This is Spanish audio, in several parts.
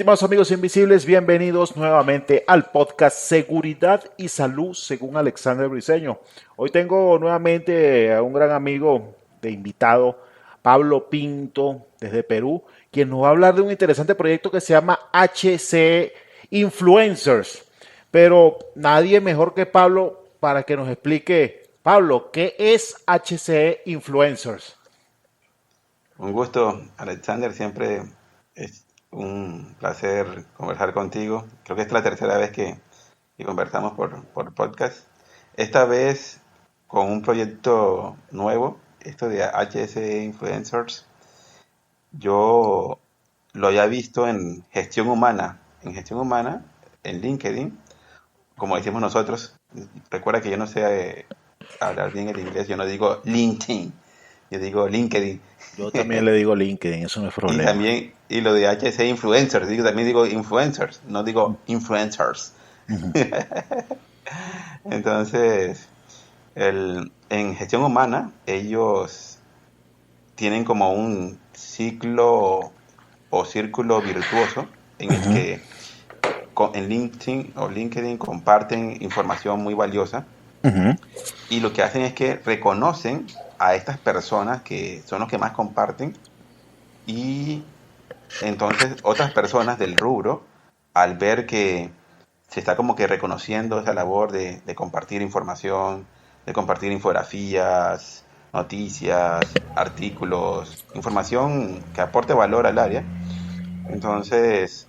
Estimados amigos invisibles, bienvenidos nuevamente al podcast Seguridad y Salud según Alexander Briceño. Hoy tengo nuevamente a un gran amigo de invitado, Pablo Pinto, desde Perú, quien nos va a hablar de un interesante proyecto que se llama HC Influencers. Pero nadie mejor que Pablo para que nos explique, Pablo, ¿qué es HC Influencers? Un gusto, Alexander. Siempre es un placer conversar contigo. Creo que esta es la tercera vez que conversamos por podcast. Esta vez con un proyecto nuevo, esto de HC Influencers. Yo lo había visto en gestión humana. En gestión humana, en LinkedIn, como decimos nosotros. Recuerda que yo no sé hablar bien el inglés, yo no digo LinkedIn, yo digo LinkedIn. Yo también le digo LinkedIn, eso no es Y problema. también, y lo de HC Influencers, también digo influencers, no digo influencers. Ujú. Entonces, en gestión humana, ellos tienen como un ciclo o círculo virtuoso en el Ujú. que en LinkedIn o LinkedIn comparten información muy valiosa Ujú. y lo que hacen es que reconocen a estas personas que son los que más comparten y entonces otras personas del rubro, al ver que se está como que reconociendo esa labor de compartir información, de compartir infografías, noticias, artículos, información que aporte valor al área, entonces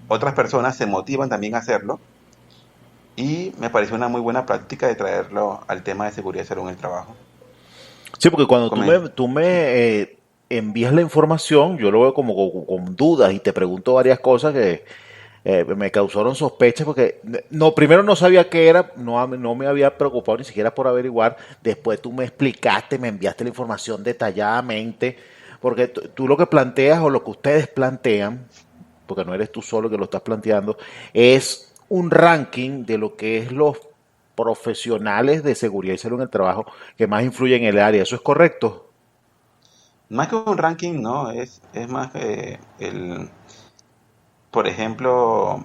otras personas se motivan también a hacerlo y me pareció una muy buena práctica de traerlo al tema de seguridad y salud en el trabajo. Sí, porque cuando tú Comen- me, tú me envías la información, yo lo veo como con dudas y te pregunto varias cosas que me causaron sospechas porque no, primero no sabía qué era, no me había preocupado ni siquiera por averiguar, después tú me explicaste, me enviaste la información detalladamente, porque tú lo que planteas o lo que ustedes plantean, porque no eres tú solo que lo estás planteando, es un ranking de lo que es los profesionales de seguridad y salud en el trabajo que más influyen en el área. ¿Eso es correcto? Más que un ranking, no, es más que por ejemplo,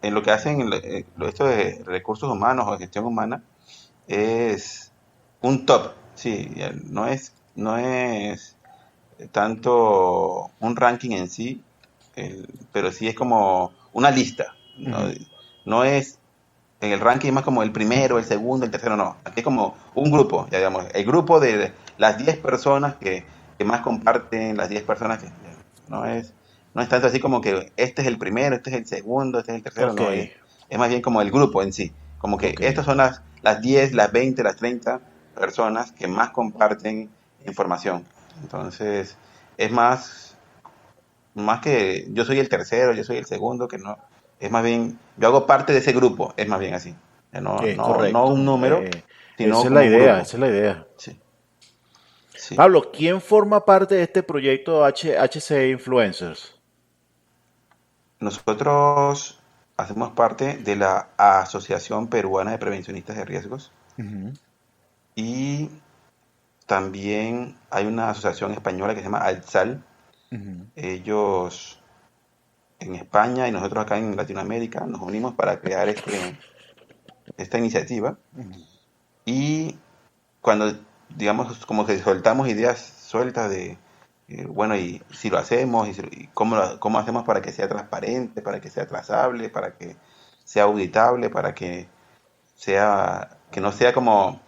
en lo que hacen esto de recursos humanos o gestión humana, es un top, sí, no es tanto un ranking en sí, pero sí es como una lista, ¿no? Ujú. No es en el ranking más como el primero, el segundo, el tercero, no. Aquí es como un grupo, ya digamos, el grupo de las 10 personas que más comparten, las 10 personas que no es, no es tanto así como que este es el primero, este es el segundo, este es el tercero, Ok, no, es más bien como el grupo en sí. Como que ok. estas son las 10, las 20, las 30 personas que más comparten información. Entonces, es más que yo soy el tercero, yo soy el segundo, que no. Es más bien, yo hago parte de ese grupo, es más bien así. No, Es no, no un correcto. número, sino Esa es la como un idea, grupo. esa es la idea. Sí, sí. Pablo, ¿quién forma parte de este proyecto HC Influencers? Nosotros hacemos parte de la Asociación Peruana de Prevencionistas de Riesgos Ujú. y también hay una asociación española que se llama ALSAL. Ujú. Ellos en España y nosotros acá en Latinoamérica nos unimos para crear esta iniciativa y cuando, digamos, como que soltamos ideas sueltas de, bueno, y si lo hacemos, y cómo hacemos para que sea transparente, para que sea trazable, para que sea auditable, para que no sea como,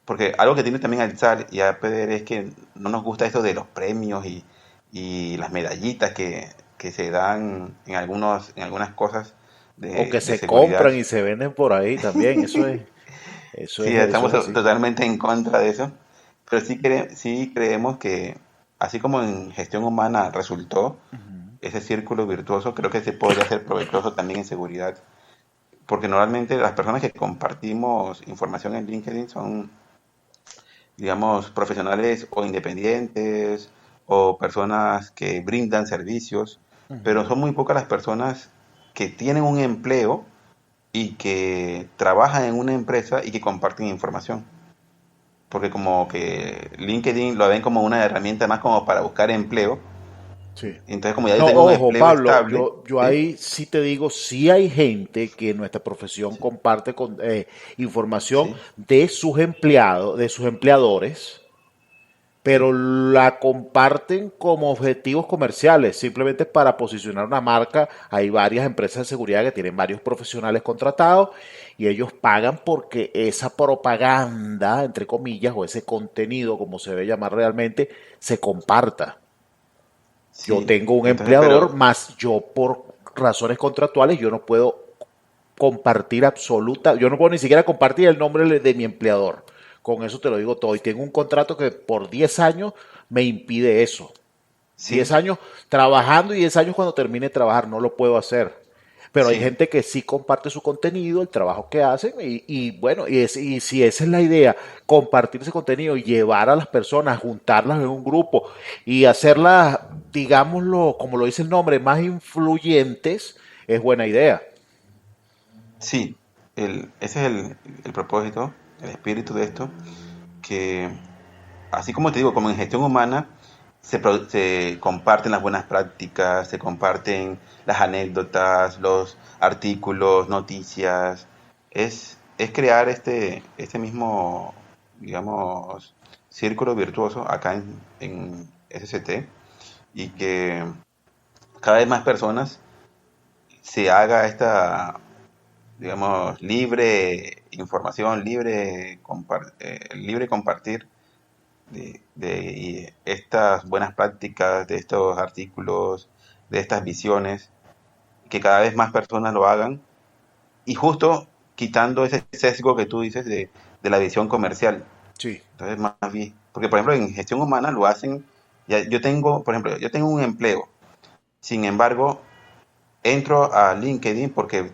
porque algo que tiene también Alzar y APDR es que no nos gusta eso de los premios y las medallitas que se dan en algunas cosas O que de se seguridad. compran y se venden por ahí también, Sí, eso estamos es así. totalmente en contra de eso, pero sí creemos que, así como en gestión humana resultó Ujú. ese círculo virtuoso, creo que se podría ser provechoso también en seguridad, porque normalmente las personas que compartimos información en LinkedIn son, digamos, profesionales o independientes o personas que brindan servicios, pero Ujú. son muy pocas las personas que tienen un empleo y que trabajan en una empresa y que comparten información. Porque como que LinkedIn lo ven como una herramienta más como para buscar empleo Sí. Entonces, como ya yo No, tengo un ojo, empleo Pablo, estable, yo ¿sí? ahí sí te digo, sí hay gente que en nuestra profesión Sí, comparte información sí, de sus empleados, de sus empleadores, sí, pero la comparten como objetivos comerciales, simplemente para posicionar una marca. Hay varias empresas de seguridad que tienen varios profesionales contratados y ellos pagan porque esa propaganda, entre comillas, o ese contenido, como se debe llamar realmente, se comparta. Yo sí. tengo un Entonces, empleador, pero, más yo por razones contractuales, yo no puedo compartir yo no puedo ni siquiera compartir el nombre de mi empleador. Con eso te lo digo todo. Y tengo un contrato que por 10 años me impide eso. 10 sí, años trabajando y 10 años cuando termine de trabajar, no lo puedo hacer. Pero hay sí, gente que sí comparte su contenido, el trabajo que hacen y bueno, y si esa es la idea, compartir ese contenido y llevar a las personas, juntarlas en un grupo y hacerlas, digámoslo, como lo dice el nombre, más influyentes, es buena idea. sí. Ese es el propósito, el espíritu de esto, que así como te digo, como en gestión humana, se comparten las buenas prácticas, se comparten las anécdotas, los artículos, noticias. Es crear este mismo, digamos, círculo virtuoso acá en SCT y que cada vez más personas se haga esta, digamos, libre información, libre compartir de estas buenas prácticas, de estos artículos, de estas visiones, que cada vez más personas lo hagan y justo quitando ese sesgo que tú dices de la visión comercial. Sí. Entonces, más bien, porque por ejemplo en gestión humana lo hacen, ya, yo tengo, por ejemplo, yo tengo un empleo, sin embargo, entro a LinkedIn porque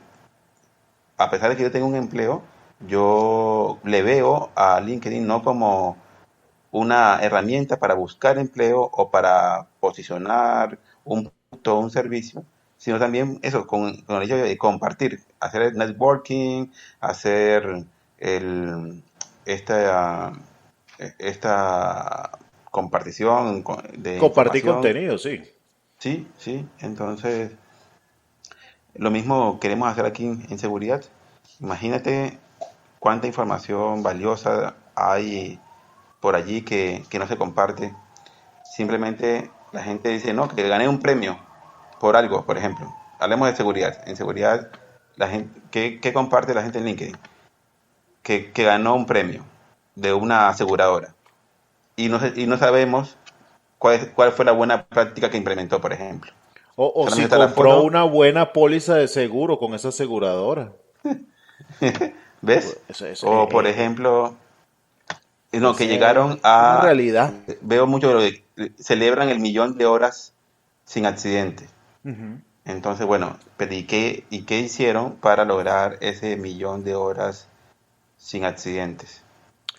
a pesar de que yo tengo un empleo, yo le veo a LinkedIn no como una herramienta para buscar empleo o para posicionar un producto o un servicio, sino también eso, con el hecho de compartir, hacer el networking, hacer el, esta, esta compartición de Compartir información. contenido, sí. Sí, sí, entonces lo mismo queremos hacer aquí en seguridad. Imagínate cuánta información valiosa hay por allí que no se comparte. Simplemente la gente dice, no, que gané un premio por algo, por ejemplo. Hablemos de seguridad. En seguridad, la gente, ¿qué comparte la gente en LinkedIn? Que ganó un premio de una aseguradora. Y no sabemos cuál fue la buena práctica que implementó, por ejemplo. O Solamente si está la compró foto, una buena póliza de seguro con esa aseguradora. ¿ves? Eso es, O por ejemplo, no, que esa es llegaron una a, realidad. veo mucho, celebran el millón de horas sin accidente. Ujú. Entonces, bueno, pero y qué hicieron para lograr ese millón de horas sin accidentes?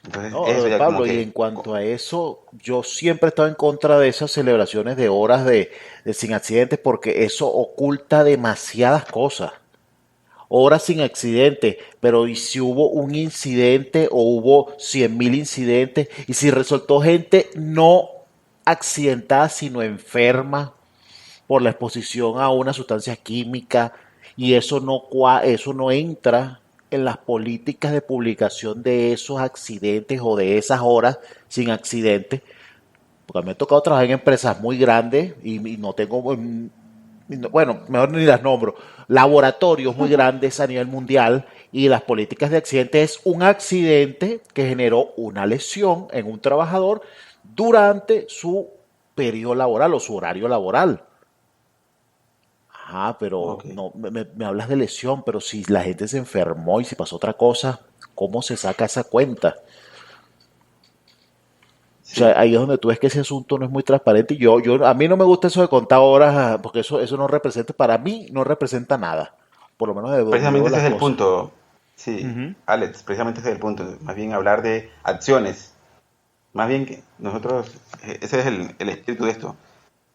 Entonces, No, eso ya como Pablo, y en que, cuanto a eso, yo siempre he estado en contra de esas celebraciones de horas de sin accidentes porque eso oculta demasiadas cosas. Horas sin accidentes, pero ¿y si hubo un incidente o hubo 100.000 incidentes? ¿Y si resultó gente no accidentada, sino enferma por la exposición a una sustancia química? Y eso no entra en las políticas de publicación de esos accidentes o de esas horas sin accidentes, porque me ha tocado trabajar en empresas muy grandes y no tengo, bueno, mejor ni las nombro, laboratorios muy grandes a nivel mundial y las políticas de accidentes es un accidente que generó una lesión en un trabajador durante su periodo laboral o su horario laboral. Ajá, pero ok, no, me hablas de lesión, pero si la gente se enfermó y si pasó otra cosa, ¿cómo se saca esa cuenta? O sea, sí. ahí es donde tú ves que ese asunto no es muy transparente y a mí no me gusta eso de contar horas, porque eso no representa, para mí no representa nada, por lo menos de donde veo Precisamente ese las es el cosas. punto, sí, Ujú. Alex, precisamente ese es el punto. Más bien hablar de acciones, más bien que nosotros, ese es el espíritu de esto.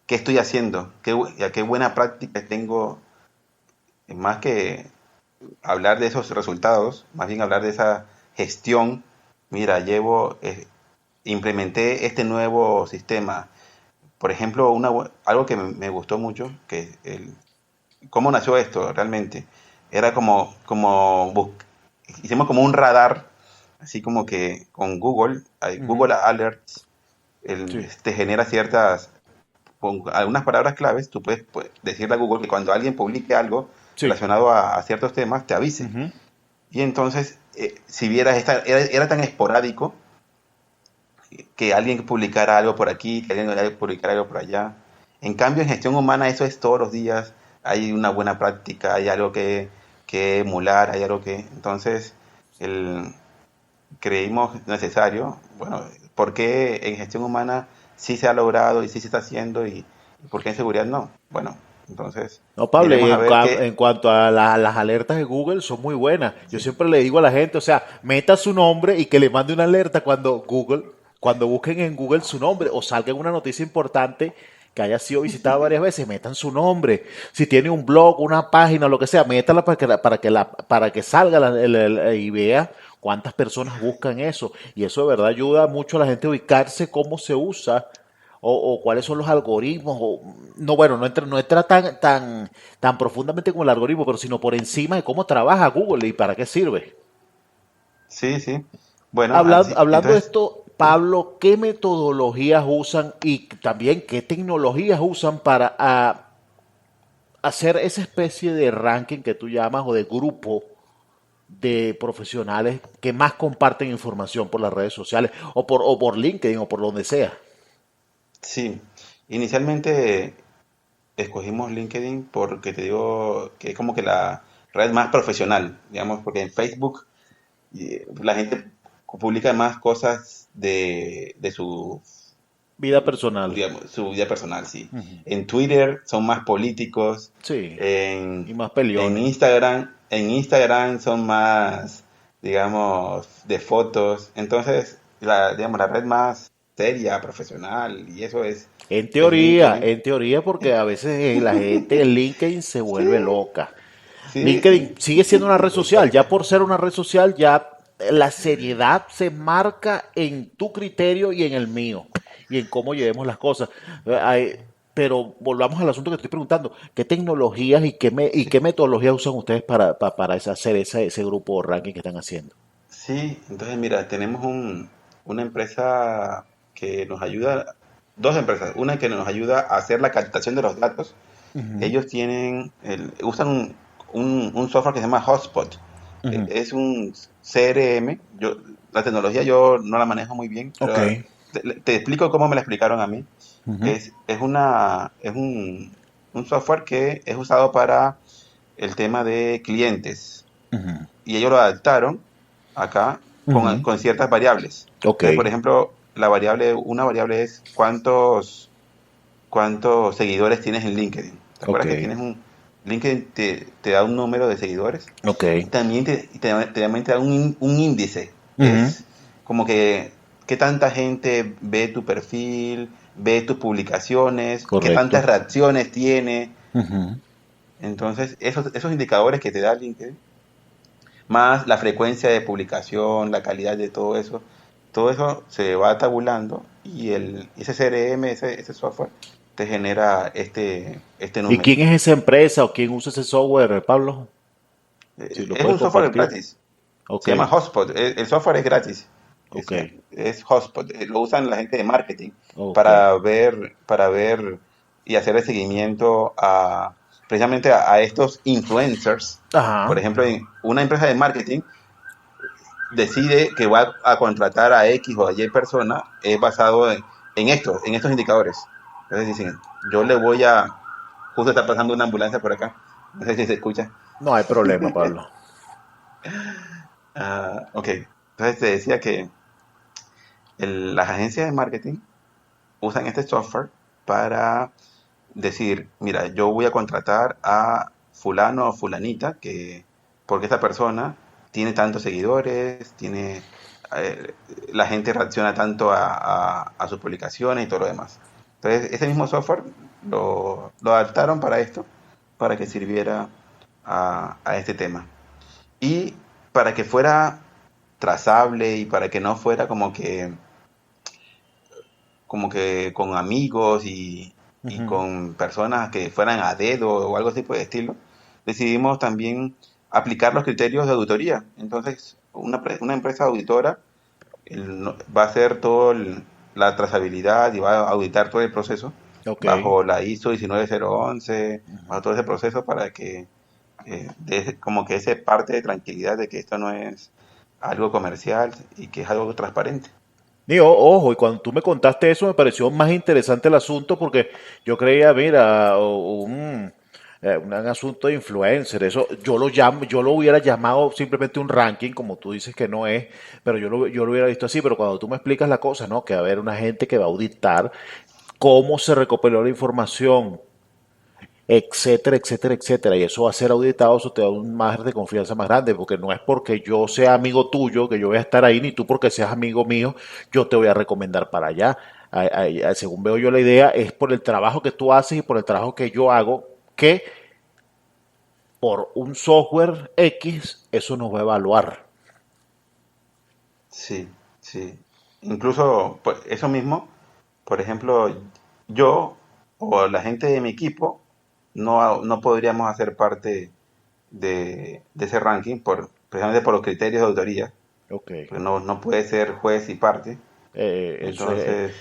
¿Qué estoy haciendo? ¿Qué buena práctica tengo? Más que hablar de esos resultados, más bien hablar de esa gestión. Mira, implementé este nuevo sistema, por ejemplo, algo que me gustó mucho, cómo nació esto realmente, era hicimos como un radar, así como que con Google, Ujú. Google Alerts, Sí. te genera con algunas palabras claves, tú puedes decirle a Google que cuando alguien publique algo Sí. relacionado a ciertos temas, te avise. Ujú. Y entonces, si vieras, era tan esporádico que alguien publicara algo por aquí, que alguien publicara algo por allá. En cambio, en gestión humana eso es todos los días, hay una buena práctica, hay algo que emular, hay algo que... Entonces, el, creímos necesario, bueno, ¿por qué en gestión humana sí se ha logrado y sí se está haciendo y por qué en seguridad no? Bueno, entonces No, Pablo, y miremos a ver en qué... cuanto a las alertas de Google, son muy buenas. Yo Sí, siempre le digo a la gente, o sea, meta su nombre y que le mande una alerta cuando busquen en Google su nombre o salga en una noticia importante que haya sido visitada varias veces, metan su nombre. Si tiene un blog, una página, lo que sea, métala para que salga y vea cuántas personas buscan eso. Y eso de verdad ayuda mucho a la gente a ubicarse cómo se usa o cuáles son los algoritmos, no, bueno, no entra tan profundamente como el algoritmo, pero sino por encima de cómo trabaja Google y para qué sirve. sí, sí. Bueno, Hablando de entonces, esto, sí. Pablo, ¿qué metodologías usan y también qué tecnologías usan para hacer esa especie de ranking que tú llamas o de grupo de profesionales que más comparten información por las redes sociales o por LinkedIn o por donde sea? Sí, inicialmente escogimos LinkedIn porque te digo que es como que la red más profesional, digamos, porque en Facebook la gente publica más cosas de Vida personal. digamos, su vida personal, sí. Ujú. En Twitter son más políticos, Sí, y en, más peleones. En Instagram son más, digamos, de fotos. Entonces, digamos, la red más seria, profesional, y eso es LinkedIn. En teoría, porque a veces la gente en LinkedIn se vuelve Sí, loca. sí, LinkedIn sí. sigue siendo una red social, ya por ser una red social, ya la seriedad se marca en tu criterio y en el mío, y en cómo llevemos las cosas. Pero volvamos al asunto que estoy preguntando, ¿qué tecnologías y Sí, qué metodologías usan ustedes para hacer ese grupo o ranking que están haciendo? sí, entonces mira, tenemos una empresa que nos ayuda, dos empresas, una que nos ayuda a hacer la captación de los datos. Ujú, Ellos usan un software que se llama Hotspot. ujú. Es un CRM. La tecnología yo no la manejo muy bien, Ok. pero te explico cómo me la explicaron a mí. Ujú, Es un software que es usado para el tema de clientes ujú, y ellos lo adaptaron acá ujú. con ciertas variables. Ok, Entonces, por ejemplo, una variable es cuántos seguidores tienes en LinkedIn. ¿Te ok, acuerdas que LinkedIn te da un número de seguidores ok. y también te da un índice? Ujú. Es como que qué tanta gente ve tu perfil, ve tus publicaciones, qué Correcto. tantas reacciones tiene. Ujú. Entonces, esos indicadores que te da LinkedIn más la frecuencia de publicación, la calidad de todo eso se va tabulando y ese CRM, ese software, te genera este ¿Y número. quién es esa empresa o quién usa ese software, Pablo? Si lo Es puedes un software compartir. gratis, Ok, se llama Hotspot, el software es gratis, ok, es Hotspot, lo usan la gente de marketing ok. para ver y hacer el seguimiento precisamente a estos influencers. Por Ajá. ejemplo, una empresa de marketing decide que va a contratar a X o a Y persona es basado en estos indicadores. Entonces dicen, yo le voy a, justo está pasando una ambulancia por acá, no sé si se escucha. No hay problema, Pablo. Ok, entonces te decía que las agencias de marketing usan este software para decir, mira, yo voy a contratar a fulano o fulanita porque esta persona tiene tantos seguidores, eh, la gente reacciona tanto a sus publicaciones y todo lo demás. Entonces, ese mismo software lo adaptaron para esto, para que sirviera a este tema. Y para que fuera trazable y para que no fuera como que como que con amigos y Ujú. con personas que fueran a dedo o algo así por el estilo, decidimos también aplicar los criterios de auditoría. Entonces, una empresa auditora va a hacer toda la trazabilidad y va a auditar todo el proceso Ok. bajo la ISO 19011, Ujú. bajo todo ese proceso para que como que ese parte de tranquilidad de que esto no es algo comercial y que es algo transparente. Digo, ojo, y cuando tú me contaste eso me pareció más interesante el asunto porque yo creía, mira, un asunto de influencer, eso yo lo llamo, yo lo hubiera llamado simplemente un ranking, como tú dices que no es, pero yo lo hubiera visto así, pero cuando tú me explicas la cosa, ¿no? Que va a haber una gente que va a auditar cómo se recopiló la información, etcétera, etcétera, etcétera. Y eso va a ser auditado, eso te da un margen de confianza más grande, porque no es porque yo sea amigo tuyo que yo voy a estar ahí, ni tú porque seas amigo mío, yo te voy a recomendar para allá. Según veo yo la idea, es por el trabajo que tú haces y por el trabajo que yo hago, que por un software X eso nos va a evaluar. Sí, sí. Incluso pues, eso mismo, por ejemplo, yo o la gente de mi equipo no podríamos hacer parte de ese ranking precisamente por los criterios de autoría, Ok. porque no puede ser juez y parte. Eso es, Entonces,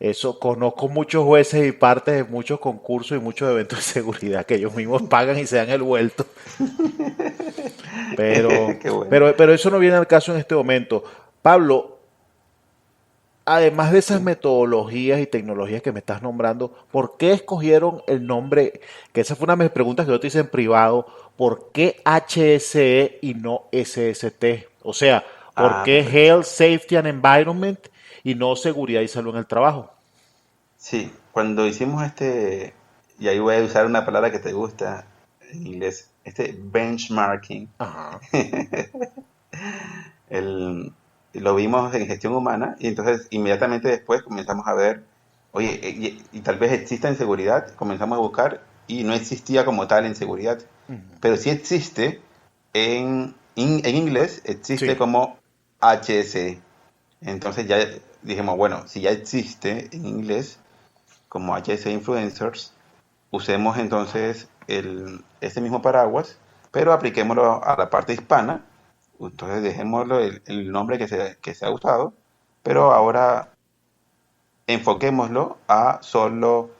eso, conozco muchos jueces y partes de muchos concursos y muchos eventos de seguridad que ellos mismos pagan y se dan el vuelto. Pero, qué bueno. pero eso no viene al caso en este momento. Pablo, además de esas Sí. metodologías y tecnologías que me estás nombrando, ¿por qué escogieron el nombre? Que esa fue una de mis preguntas que yo te hice en privado. ¿Por qué HSE y no SST? O sea, ¿por Ah, qué perfecto. Health, Safety and Environment y no Seguridad y Salud en el Trabajo? Sí, cuando hicimos y ahí voy a usar una palabra que te gusta en inglés, este benchmarking, Ajá. el, lo vimos en gestión humana y entonces inmediatamente después comenzamos a ver, oye, y tal vez exista en seguridad, comenzamos a buscar y no existía como tal en seguridad, Ujú. pero sí existe en inglés, existe Sí. como HSE. Entonces ya dijimos, bueno, si ya existe en inglés como HSE Influencers, usemos entonces ese mismo paraguas, pero apliquémoslo a la parte hispana. Entonces dejémoslo el nombre que se ha usado, pero ahora enfoquémoslo a solo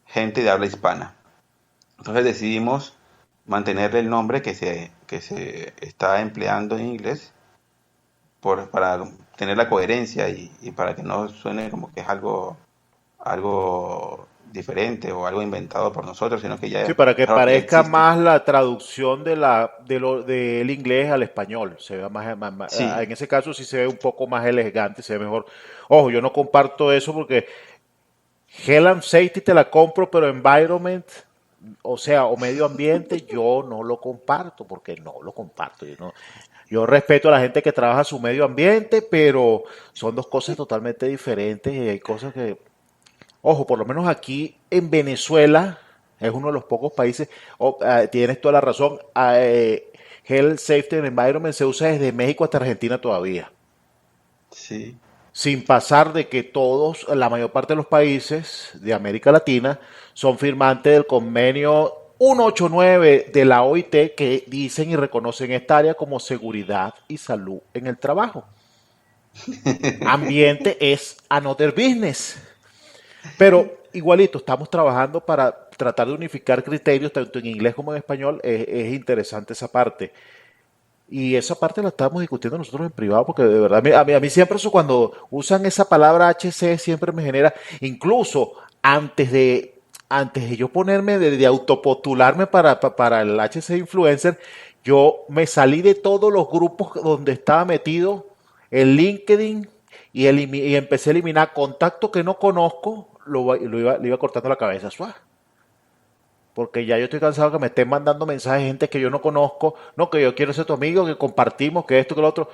gente de habla hispana. Entonces decidimos mantener el nombre que se está empleando en inglés para tener la coherencia y para que no suene como que es algo diferente o algo inventado por nosotros, sino que Sí, ya para es que algo que ya parezca existe. más la traducción del inglés al español. Se ve Sí, en ese caso sí se ve un poco más elegante, se ve mejor. Ojo, yo no comparto eso porque Health and Safety te la compro, pero Environment, o sea, o medio ambiente, yo no lo comparto porque no lo comparto. Yo respeto a la gente que trabaja su medio ambiente, pero son dos cosas totalmente diferentes y hay cosas que, ojo, por lo menos aquí en Venezuela es uno de los pocos países, tienes toda la razón, Health, Safety and Environment se usa desde México hasta Argentina todavía, sí. sin pasar de que todos, la mayor parte de los países de América Latina son firmantes del convenio 189 de la OIT que dicen y reconocen esta área como seguridad y salud en el trabajo. Ambiente es another business. Pero igualito, estamos trabajando para tratar de unificar criterios tanto en inglés como en español. Es interesante esa parte. Y esa parte la estamos discutiendo nosotros en privado porque de verdad, a mí siempre eso cuando usan esa palabra HC siempre me genera, incluso antes de yo ponerme, de autopostularme para el HC Influencer, yo me salí de todos los grupos donde estaba metido en LinkedIn y empecé a eliminar contactos que no conozco, le iba cortando la cabeza, suave. Porque ya yo estoy cansado que me estén mandando mensajes de gente que yo no conozco, no, que yo quiero ser tu amigo, que compartimos, que esto, que lo otro.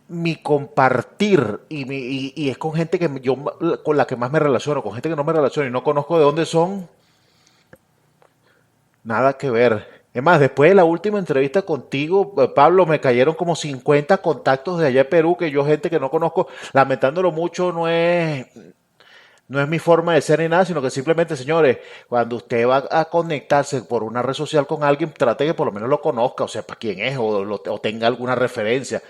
Mi compartir y es con gente con la que más me relaciono, con gente que no me relaciono y no conozco de dónde son, nada que ver. Es más, después de la última entrevista contigo, Pablo, me cayeron como 50 contactos de allá de Perú, que yo gente que no conozco, lamentándolo mucho, No es mi forma de ser ni nada, sino que simplemente, señores, cuando usted va a conectarse por una red social con alguien, trate que por lo menos lo conozca, o sepa quién es, o tenga alguna referencia.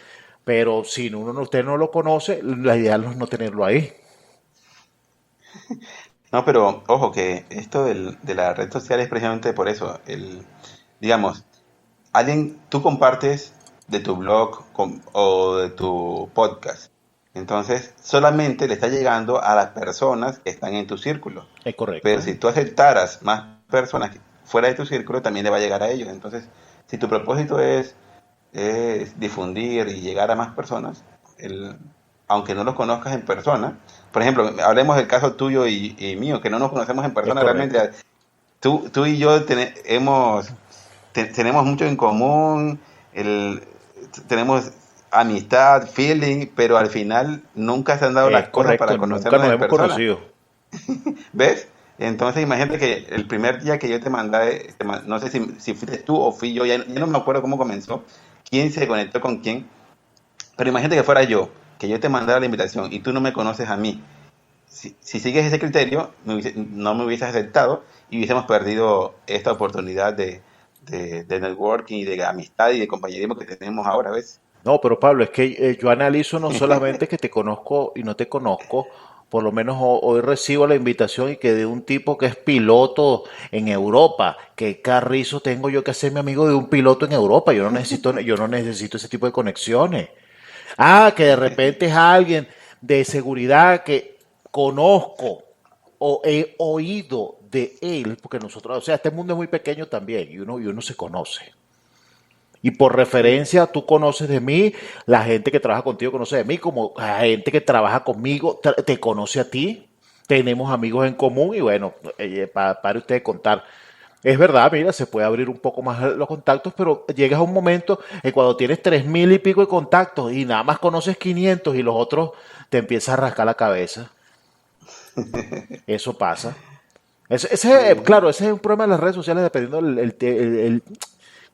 Pero si usted no lo conoce, la idea es no tenerlo ahí. No, pero ojo que esto de la red social es precisamente por eso. Digamos, tú compartes de tu blog o de tu podcast. Entonces, solamente le está llegando a las personas que están en tu círculo. Es Pero correcto. si tú aceptaras más personas fuera de tu círculo, también le va a llegar a ellos. Entonces, si tu propósito es difundir y llegar a más personas, aunque no los conozcas en persona, por ejemplo, hablemos del caso tuyo y mío, que no nos conocemos en Es persona correcto. realmente. Tú y yo tenemos mucho en común, el, tenemos amistad, feeling, pero al final nunca se han dado las Es cosas correcto. para Nunca conocernos nos en hemos persona. conocido. ¿Ves? Entonces imagínate que el primer día que yo te mandé, no sé si fuiste tú o fui yo, ya no me acuerdo cómo comenzó, quién se conectó con quién, pero imagínate que fuera yo, que yo te mandara la invitación y tú no me conoces a mí. Si sigues ese criterio, no me hubieses aceptado y hubiésemos perdido esta oportunidad de networking y de amistad y de compañerismo que tenemos ahora, ¿ves? No, pero Pablo, es que yo analizo no solamente que te conozco y no te conozco, por lo menos hoy recibo la invitación y que de un tipo que es piloto en Europa, qué carrizo tengo yo que hacerme amigo de un piloto en Europa, yo no necesito ese tipo de conexiones. Ah, que de repente es alguien de seguridad que conozco o he oído de él, porque nosotros, o sea, este mundo es muy pequeño también y uno se conoce. Y por Sí, referencia, tú conoces de mí, la gente que trabaja contigo conoce de mí, como la gente que trabaja conmigo te conoce a ti. Tenemos amigos en común y bueno, para usted de contar. Es verdad, mira, se puede abrir un poco más los contactos, pero llegas a un momento en cuando tienes 3.000 y pico de contactos y nada más conoces 500 y los otros te empiezas a rascar la cabeza. Eso pasa. sí, Claro, ese es un problema de las redes sociales dependiendo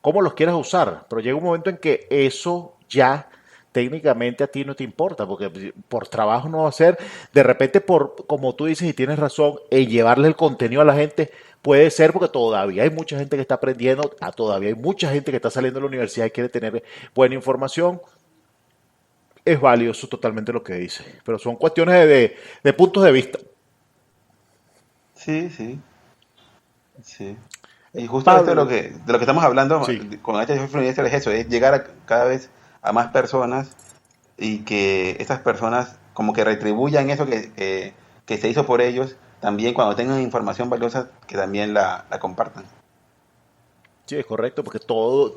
cómo los quieras usar, pero llega un momento en que eso ya técnicamente a ti no te importa, porque por trabajo no va a ser, de repente como tú dices y tienes razón, en llevarle el contenido a la gente puede ser porque todavía hay mucha gente que está aprendiendo, todavía hay mucha gente que está saliendo de la universidad y quiere tener buena información, es valioso totalmente lo que dice, pero son cuestiones de puntos de vista. sí, sí, sí. Y justo esto Pablo, de lo que estamos hablando sí. con HF Influencer es eso, es llegar cada vez a más personas y que esas personas como que retribuyan eso que se hizo por ellos, también cuando tengan información valiosa, que también la compartan. Sí, es correcto, porque todos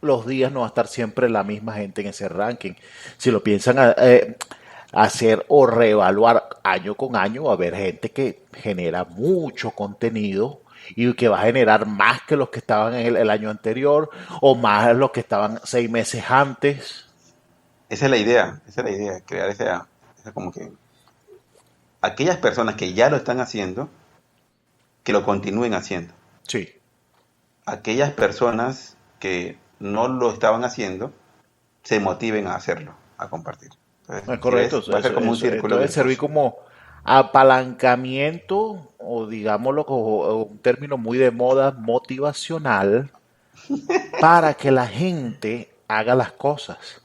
los días no va a estar siempre la misma gente en ese ranking. Si lo piensan hacer o reevaluar año con año, va a haber gente que genera mucho contenido y que va a generar más que los que estaban en el año anterior o más los que estaban 6 meses antes. Esa es la idea, crear esa como que aquellas personas que ya lo están haciendo, que lo continúen haciendo. Sí, Aquellas personas que no lo estaban haciendo, se motiven a hacerlo, a compartir. Entonces, es si correcto. ves, va a ser como un Esto círculo debe servir virtuoso. como apalancamiento o digámoslo como un término muy de moda motivacional para que la gente haga las cosas.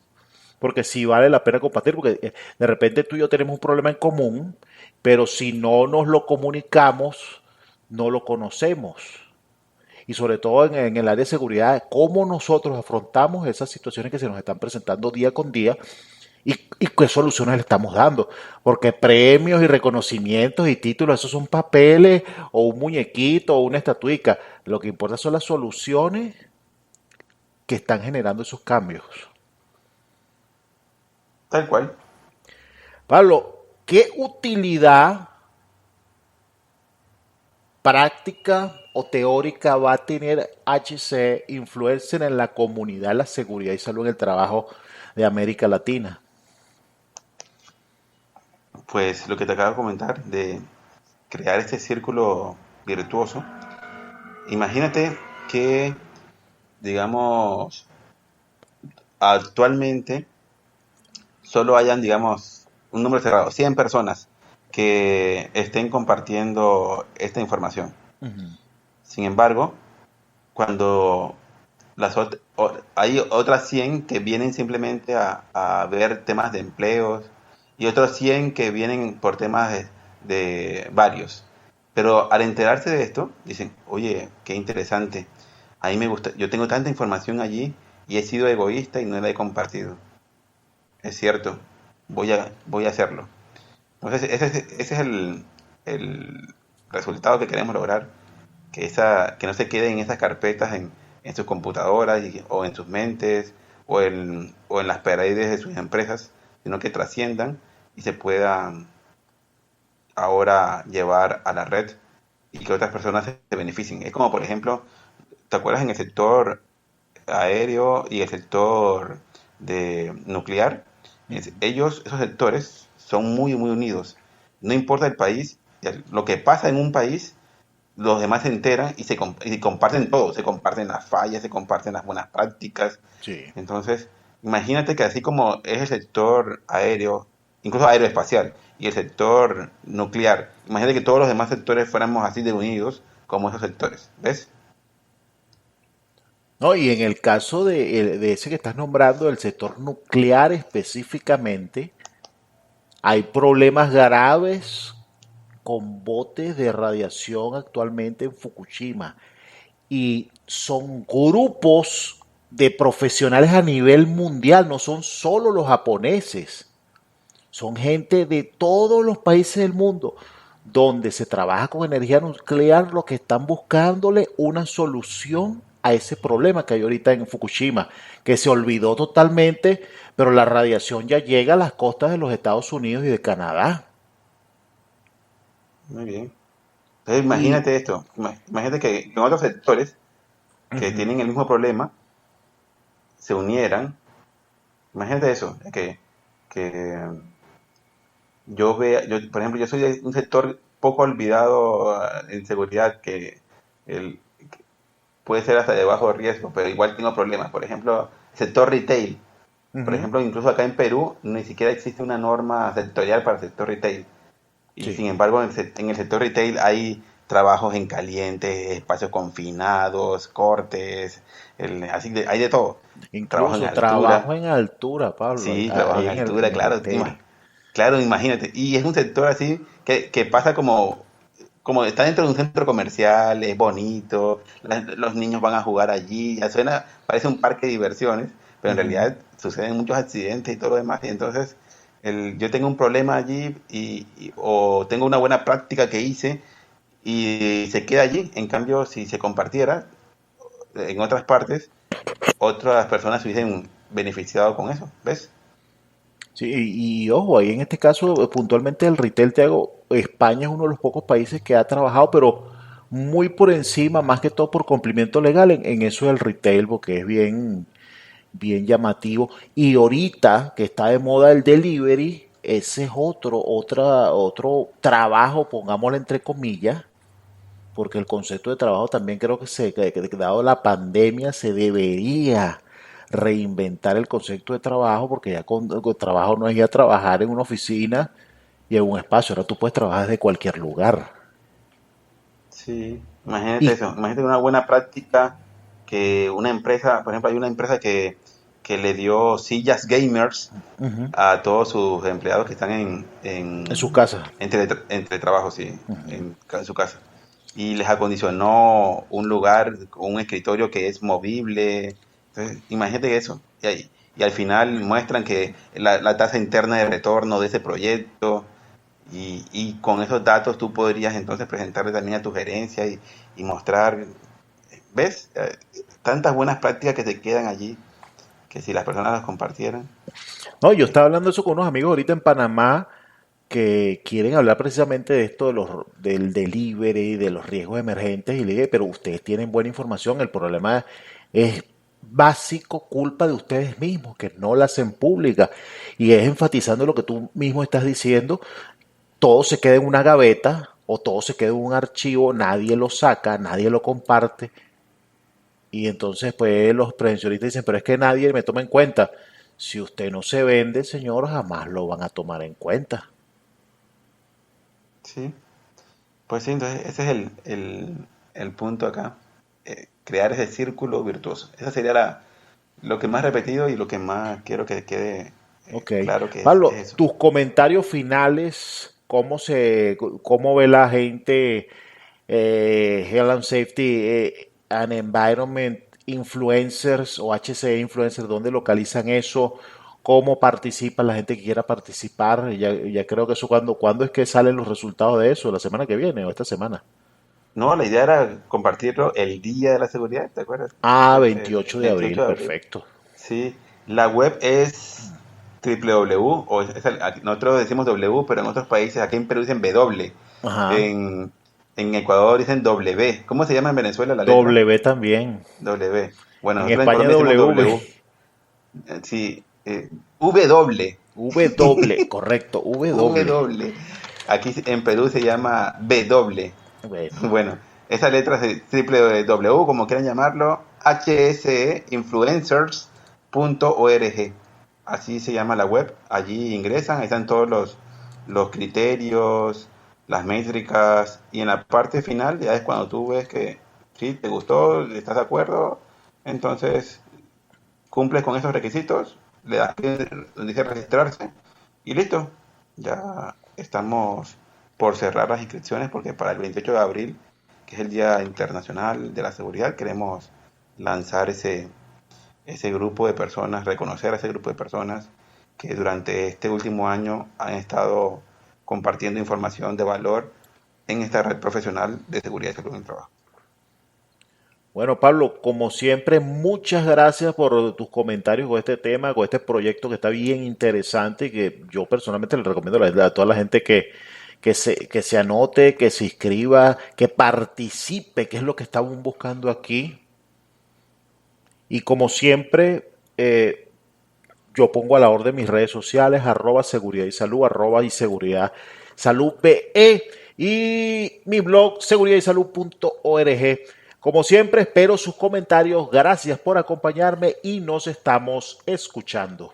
Porque sí vale la pena compartir, porque de repente tú y yo tenemos un problema en común, pero si no nos lo comunicamos, no lo conocemos. Y sobre todo en el área de seguridad, cómo nosotros afrontamos esas situaciones que se nos están presentando día con día y qué soluciones le estamos dando. Porque premios y reconocimientos y títulos, esos son papeles o un muñequito o una estatuica. Lo que importa son las soluciones que están generando esos cambios. Tal cual. Pablo, ¿qué utilidad práctica o teórica va a tener HC Influencer en la comunidad, la seguridad y salud en el trabajo de América Latina? Pues lo que te acabo de comentar, de crear este círculo virtuoso. Imagínate que, digamos, actualmente solo hayan, digamos, un número cerrado, 100 personas que estén compartiendo esta información. Ujú. Sin embargo, cuando hay otras 100 que vienen simplemente a ver temas de empleos y otros 100 que vienen por temas de varios. Pero al enterarse de esto, dicen, oye, qué interesante. A mí me gusta, yo tengo tanta información allí y he sido egoísta y no la he compartido. Es cierto, voy a hacerlo. Entonces, ese es el resultado que queremos lograr, que no se quede en esas carpetas en sus computadoras o en sus mentes o en las paredes de sus empresas, sino que trasciendan y se puedan ahora llevar a la red y que otras personas se beneficien. Es como, por ejemplo, ¿te acuerdas en el sector aéreo y el sector de nuclear? Esos sectores son muy, muy unidos. No importa el país, lo que pasa en un país los demás se enteran y comparten todo, se comparten las fallas, se comparten las buenas prácticas. Sí. Entonces, imagínate que así como es el sector aéreo, incluso aeroespacial, y el sector nuclear, imagínate que todos los demás sectores fuéramos así de unidos como esos sectores, ¿ves? No, y en el caso de ese que estás nombrando, del sector nuclear específicamente, hay problemas graves con botes de radiación actualmente en Fukushima. Y son grupos de profesionales a nivel mundial, no son solo los japoneses, son gente de todos los países del mundo donde se trabaja con energía nuclear, lo que están buscándole una solución a ese problema que hay ahorita en Fukushima, que se olvidó totalmente, pero la radiación ya llega a las costas de los Estados Unidos y de Canadá. Muy bien. Entonces, Y imagínate esto, imagínate que en otros sectores que uh-huh, tienen el mismo problema se unieran. Imagínate eso, que por ejemplo, yo soy de un sector poco olvidado en seguridad el, puede ser hasta de bajo riesgo, pero igual tengo problemas. Por ejemplo, sector retail. Por uh-huh, ejemplo, incluso acá en Perú ni siquiera existe una norma sectorial para el sector retail. Y sí. sin embargo, en el sector retail hay trabajos en caliente, espacios confinados, cortes, hay de todo. Trabajo en Incluso trabajo altura, en altura, Pablo, sí, trabajo ahí en altura, en el claro. retail. Claro, imagínate. Y es un sector así que pasa como está dentro de un centro comercial, es bonito, los niños van a jugar allí, ya suena, parece un parque de diversiones, pero en Uh-huh. realidad suceden muchos accidentes y todo lo demás, y entonces yo tengo un problema allí o tengo una buena práctica que hice y se queda allí. En cambio, si se compartiera en otras partes, otras personas se hubiesen beneficiado con eso, ¿ves? Sí, ojo, ahí en este caso, puntualmente el retail, te hago, España es uno de los pocos países que ha trabajado, pero muy por encima, más que todo por cumplimiento legal, en eso del retail, porque es bien, bien llamativo. Y ahorita que está de moda el delivery, ese es otro trabajo, pongámoslo entre comillas, porque el concepto de trabajo también creo que dado la pandemia se debería reinventar el concepto de trabajo, porque ya con trabajo no es ir a trabajar en una oficina y en un espacio, ahora tú puedes trabajar desde cualquier lugar. Sí, imagínate Y eso, imagínate una buena práctica que una empresa, por ejemplo, hay una empresa que le dio sillas gamers ujú, a todos sus empleados que están en sus casas. en teletrabajo, sí, en su casa. Y les acondicionó un lugar, un escritorio que es movible. Entonces, imagínate eso. Y al final muestran que la tasa interna de retorno de ese proyecto y con esos datos tú podrías entonces presentarle también a tu gerencia y mostrar, ¿ves? Tantas buenas prácticas que se quedan allí, que si las personas las compartieran. No, yo eh, estaba hablando eso con unos amigos ahorita en Panamá que quieren hablar precisamente de esto del delivery, de los riesgos emergentes, y le dije, pero ustedes tienen buena información, el problema es básico culpa de ustedes mismos, que no la hacen pública, y es enfatizando lo que tú mismo estás diciendo, todo se queda en una gaveta o todo se queda en un archivo, nadie lo saca, nadie lo comparte, y entonces pues los prevencionistas dicen, pero es que nadie me toma en cuenta. Si usted no se vende, señor, jamás lo van a tomar en cuenta. Sí, pues sí, entonces ese es el punto acá, crear ese círculo virtuoso. Esa sería lo que más repetido y lo que más quiero que quede Ok. claro que es Pablo, eso. tus comentarios finales, cómo ve la gente Health and Safety and Environment Influencers o HCE Influencers, dónde localizan eso, cómo participa la gente que quiera participar? Ya creo que eso, ¿cuándo es que salen los resultados de eso? ¿La semana que viene o esta semana? No, la idea era compartirlo el día de la seguridad, ¿te acuerdas? Ah, El 28 de 28 abril, de abril. perfecto. Sí, la web es www, nosotros decimos W, pero en otros países, aquí en Perú dicen W, Ajá. en, en Ecuador dicen W. ¿Cómo se llama en Venezuela la letra? W también. W. Bueno, En nosotros en España Colombia decimos W. W. Sí, W. W, correcto, W. W. Aquí en Perú se llama W. Bueno, Bueno, esa letra es triple W, como quieran llamarlo, hseinfluencers.org. Así se llama la web. Allí ingresan, ahí están todos los criterios, las métricas, y en la parte final ya es cuando tú ves que sí, te gustó, estás de acuerdo, entonces cumples con esos requisitos, le das clic donde dice registrarse y listo. Ya estamos por cerrar las inscripciones porque para el 28 de abril, que es el Día Internacional de la Seguridad, queremos lanzar ese grupo de personas, reconocer a ese grupo de personas que durante este último año han estado compartiendo información de valor en esta red profesional de seguridad y salud en el trabajo. bueno, Pablo, como siempre, muchas gracias por tus comentarios con este tema, con este proyecto que está bien interesante y que yo personalmente le recomiendo a toda la gente que se anote, que se inscriba, que participe, que es lo que estamos buscando aquí. Y como siempre, yo pongo a la orden mis redes sociales, @seguridad y salud, y seguridad salud BE y mi blog seguridadysalud.org. Como siempre, espero sus comentarios. Gracias por acompañarme y nos estamos escuchando.